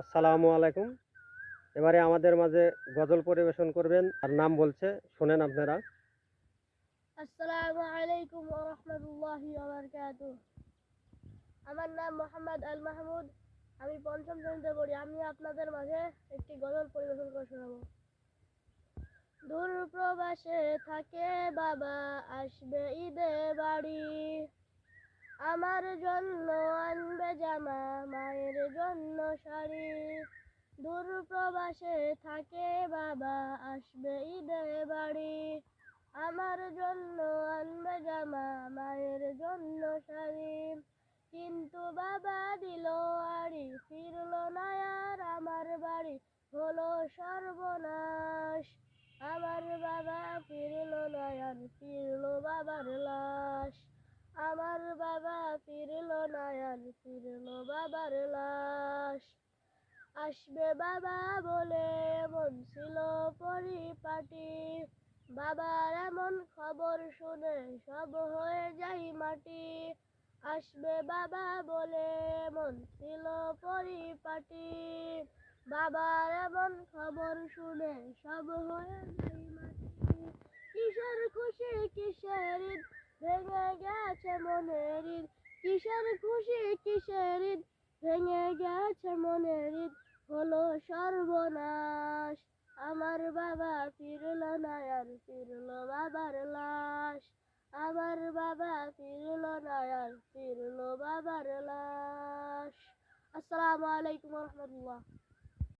আসসালামু আলাইকুম। এবারে আমাদের মাঝে গজল পরিবেশন করবেন, আর নাম বলছে, শোনেন আপনারা। আসসালামু আলাইকুম ওয়া রাহমাতুল্লাহি ওয়া বারাকাতুহু। আমার নাম মোহাম্মদ আল মাহমুদ। আমি পঞ্চম শ্রেণীতে পড়ি। আমি আপনাদের মাঝে একটি গজল পরিবেশন করে শোনাবো। দূর প্রবাসে থাকে বাবা, আসবে ঈদে বাড়ি। আমার জন্য আনবে জামা, মায়ের জন্য শাড়ি। দূর প্রবাসে থাকে বাবা, আসবে ঈদে বাড়ি। আমার জন্য আনবে জামা, মায়ের জন্য শাড়ি। কিন্তু বাবা দিল আড়ি, ফিরল না আর আমার বাড়ি, হলো সর্বনাশ। আমার বাবা ফিরল না আর, ফিরল বাবার লাশ। আমার বাবা ফিরল না আর, ফিরল বাবার লাশ। আসবে বাবা বলে এমন ছিল পরিপাটি, বাবার এমন খবর শুনে সব হয়ে যায় মাটি। আসবে বাবা বলে এমন ছিল পরিপাটি, বাবার এমন খবর শুনে সব হয়ে যায় মাটি। কিসের খুশি কিসের ঈদ, ভেঙে গেছে মনের ঈদ। কিসের খুশি কিসের ঈদ, ভেঙে গেছে মনের ঈদ, হলো সর্বনাশ। আমার বাবা ফিরল না আর, ফিরল বাবার লাশ। আমার বাবা ফিরল না আর, ফিরল বাবার লাশ। আসসালামু আলাইকুম ওয়া রাহমাতুল্লাহ।